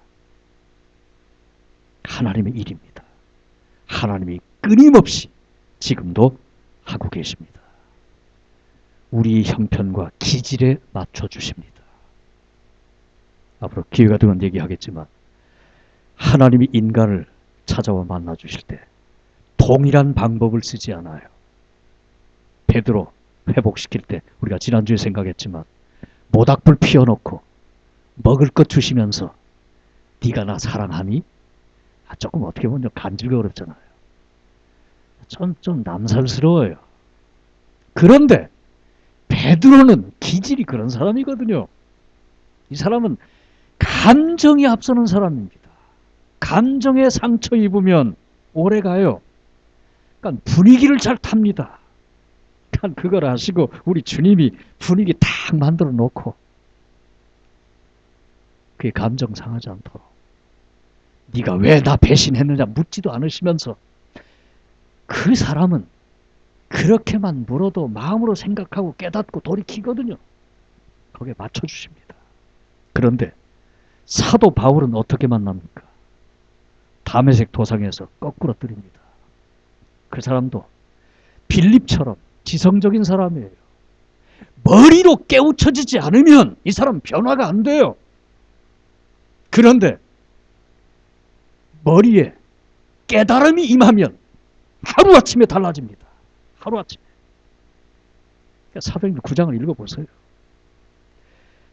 하나님의 일입니다. 하나님이 끊임없이 지금도 하고 계십니다. 우리 형편과 기질에 맞춰주십니다. 앞으로 기회가 되면 얘기하겠지만 하나님이 인간을 찾아와 만나주실 때 동일한 방법을 쓰지 않아요. 베드로 회복시킬 때 우리가 지난주에 생각했지만 모닥불 피워놓고 먹을 것 주시면서 네가 나 사랑하니? 조금 어떻게 보면 간질거렵잖아요. 좀 남살스러워요. 그런데 베드로는 기질이 그런 사람이거든요. 이 사람은 감정이 앞서는 사람입니다. 감정에 상처 입으면 오래 가요. 그러니까 분위기를 잘 탑니다. 그러니까 그걸 아시고 우리 주님이 분위기 딱 만들어 놓고 그게 감정 상하지 않도록, 네가 왜 나 배신했느냐 묻지도 않으시면서 그 사람은 그렇게만 물어도 마음으로 생각하고 깨닫고 돌이키거든요. 거기에 맞춰주십니다. 그런데 사도 바울은 어떻게 만납니까? 다메섹 도상에서 거꾸로 뜨립니다. 그 사람도 빌립처럼 지성적인 사람이에요. 머리로 깨우쳐지지 않으면 이 사람 변화가 안 돼요. 그런데 머리에 깨달음이 임하면 하루아침에 달라집니다. 하루아침에. 사도행전 9장을 읽어보세요.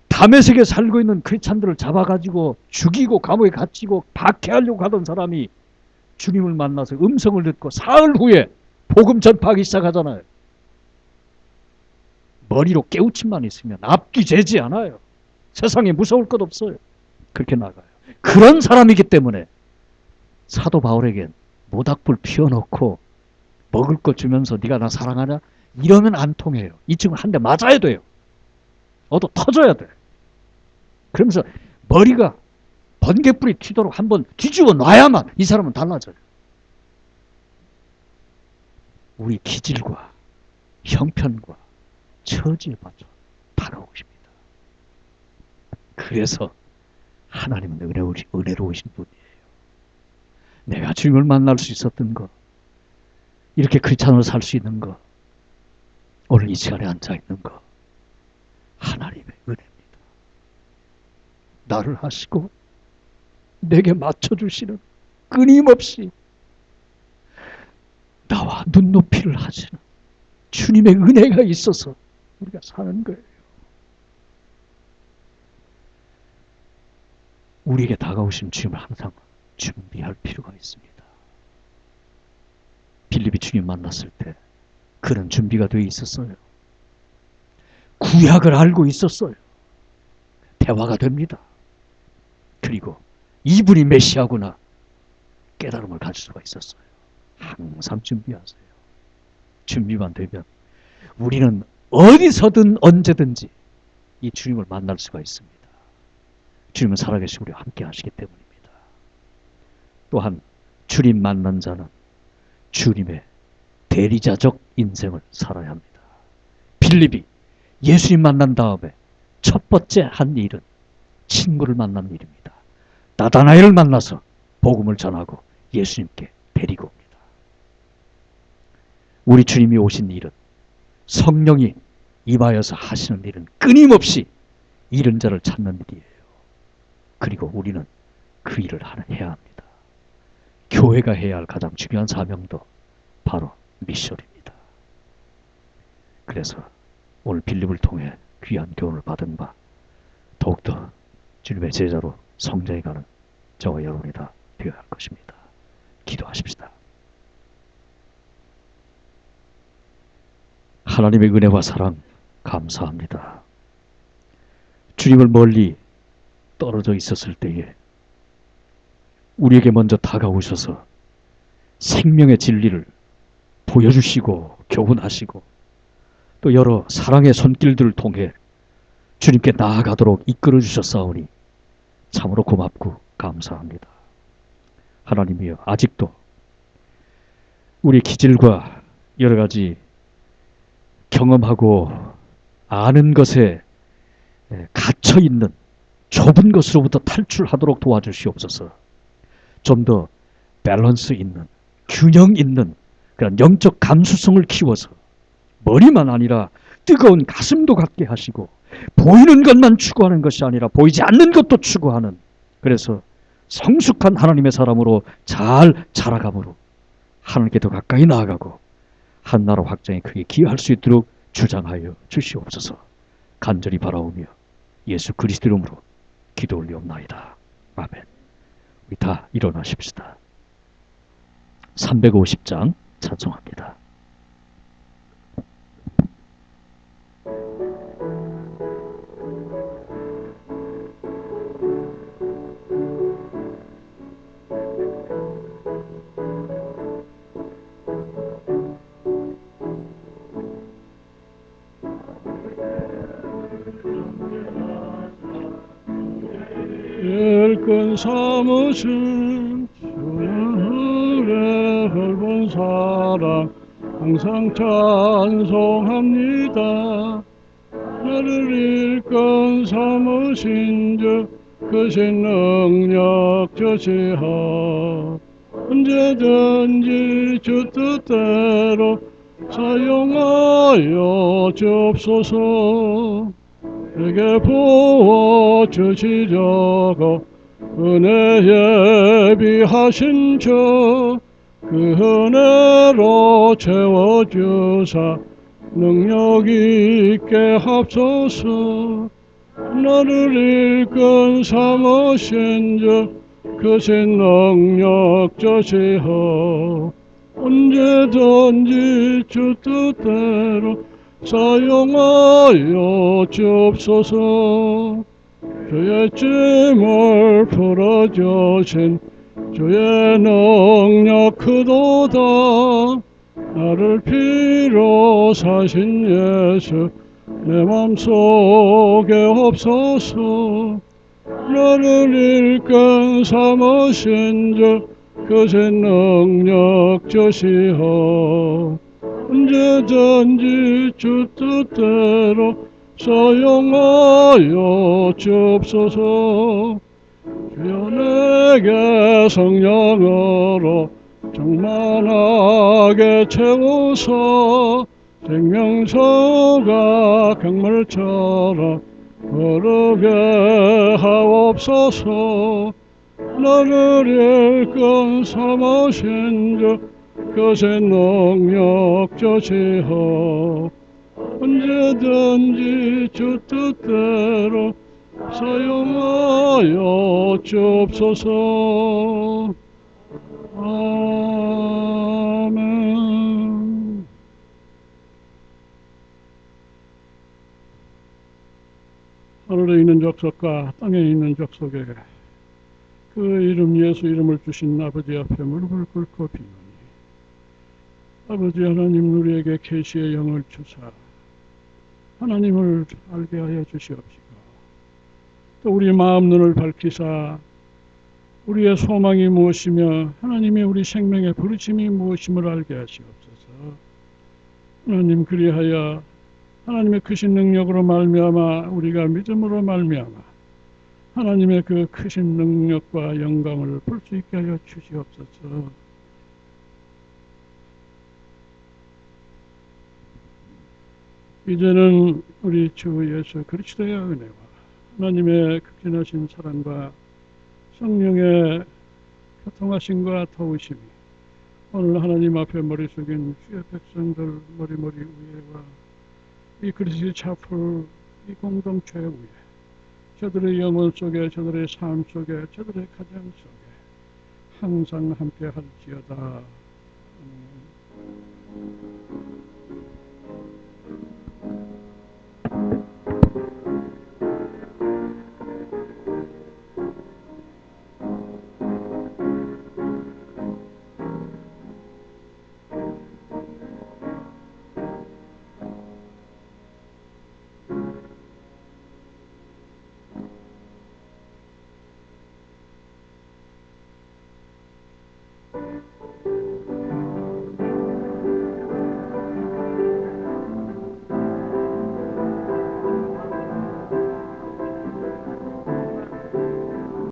다메섹에 살고 있는 크리스찬들을 잡아가지고 죽이고 감옥에 갇히고 박해하려고 하던 사람이 주님을 만나서 음성을 듣고 사흘 후에 복음 전파하기 시작하잖아요. 머리로 깨우침만 있으면 앞뒤 재지 않아요. 세상에 무서울 것 없어요. 그렇게 나가요. 그런 사람이기 때문에 사도 바울에겐 모닥불 피워놓고 먹을 것 주면서 네가 나 사랑하냐? 이러면 안 통해요. 이 친구 한 대 맞아야 돼요. 얻어 터져야 돼. 그러면서 머리가 번개불이 튀도록 한번 뒤집어 놔야만 이 사람은 달라져요. 우리 기질과 형편과 처지에 맞춰 다가오십니다. 그래서 하나님은 은혜로우신 분이에요. 내가 주님을 만날 수 있었던 것, 이렇게 크리스찬으로 살 수 있는 것, 오늘 이 시간에 앉아있는 것, 하나님의 은혜입니다. 나를 하시고 내게 맞춰주시는, 끊임없이 나와 눈높이를 하시는 주님의 은혜가 있어서 우리가 사는 거예요. 우리에게 다가오신 주님을 항상 준비할 필요가 있습니다. 빌립이 주님 만났을 때 그는 준비가 되어 있었어요. 구약을 알고 있었어요. 대화가 됩니다. 그리고 이분이 메시아구나 깨달음을 가질 수가 있었어요. 항상 준비하세요. 준비만 되면 우리는 어디서든 언제든지 이 주님을 만날 수가 있습니다. 주님은 살아계시고 우리와 함께 하시기 때문입니다. 또한 주님 만난 자는 주님의 대리자적 인생을 살아야 합니다. 빌립이 예수님 만난 다음에 첫 번째 한 일은 친구를 만난 일입니다. 나다나엘을 만나서 복음을 전하고 예수님께 데리고 옵니다. 우리 주님이 오신 일은, 성령이 임하여서 하시는 일은 끊임없이 잃은 자를 찾는 일이에요. 그리고 우리는 그 일을 해야 합니다. 교회가 해야 할 가장 중요한 사명도 바로 미션입니다. 그래서 오늘 빌립을 통해 귀한 교훈을 받은 바, 더욱더 주님의 제자로 성장해가는 저와 여러분이 다 되어야 할 것입니다. 기도하십시다. 하나님의 은혜와 사랑 감사합니다. 주님을 멀리 떨어져 있었을 때에 우리에게 먼저 다가오셔서 생명의 진리를 보여주시고 교훈하시고 또 여러 사랑의 손길들을 통해 주님께 나아가도록 이끌어 주셨사오니 참으로 고맙고 감사합니다. 하나님이여, 아직도 우리 기질과 여러 가지 경험하고 아는 것에 갇혀있는 좁은 것으로부터 탈출하도록 도와주시옵소서. 좀 더 밸런스 있는, 균형 있는 그런 영적 감수성을 키워서 머리만 아니라 뜨거운 가슴도 갖게 하시고, 보이는 것만 추구하는 것이 아니라 보이지 않는 것도 추구하는, 그래서 성숙한 하나님의 사람으로 잘 자라감으로 하나님께 더 가까이 나아가고 한 나라 확장에 크게 기여할 수 있도록 주장하여 주시옵소서. 간절히 바라오며 예수 그리스도 이름으로 기도 올리옵나이다. 아멘. 우리 다 일어나십시다. 350장 찬송합니다. 일꾼 삼으신 주의 헐본 사랑 항상 찬송합니다. 나를 일꾼 삼으신 주 크신 능력 저시하 언제든지 주 뜻대로 사용하여 주옵소서. 내게 부어주시려고 은혜 예비하신 주 그 은혜로 채워주사 능력 있게 합소서. 나를 일꾼 삼으신 주 크신 능력 저시하 언제든지 주 뜻대로 사용하여 주옵소서. 주의 짐을 풀어주신 주의 능력 크도다. 나를 피로 사신 예수 내 맘속에 없소서. 나를 일꾼 삼으신 주 크신 능력 저시하 언제든지 주 뜻대로 사용하여 주옵소서. 주여 내게 성령으로 충만하게 채워서 생명서가 강물처럼 흐르게 하옵소서. 나를 일꾼 삼으신 주 그새 능력 주시어 언제든지 주 뜻대로 사용하여 주옵소서. 아멘. 하늘에 있는 족속과 땅에 있는 족속에 그 이름 예수 이름을 주신 아버지 앞에 무릎을 꿇고 비노니 아버지 하나님 우리에게 계시의 영을 주사 하나님을 알게 하여 주시옵시고 또 우리 마음 눈을 밝히사 우리의 소망이 무엇이며 하나님의 우리 생명의 부르심이 무엇임을 알게 하시옵소서. 하나님 그리하여 하나님의 크신 능력으로 말미암아 우리가 믿음으로 말미암아 하나님의 그 크신 능력과 영광을 볼 수 있게 하여 주시옵소서. 이제는 우리 주 예수 그리스도의 은혜와 하나님의 극진하신 사랑과 성령의 교통하심과 도우심이 오늘 하나님 앞에 머리 숙인 주의 백성들 머리머리 위에와 이 그리스도의 차풀 이 공동체 위에 저들의 영혼 속에 저들의 삶 속에 저들의 가정 속에 항상 함께 할지어다.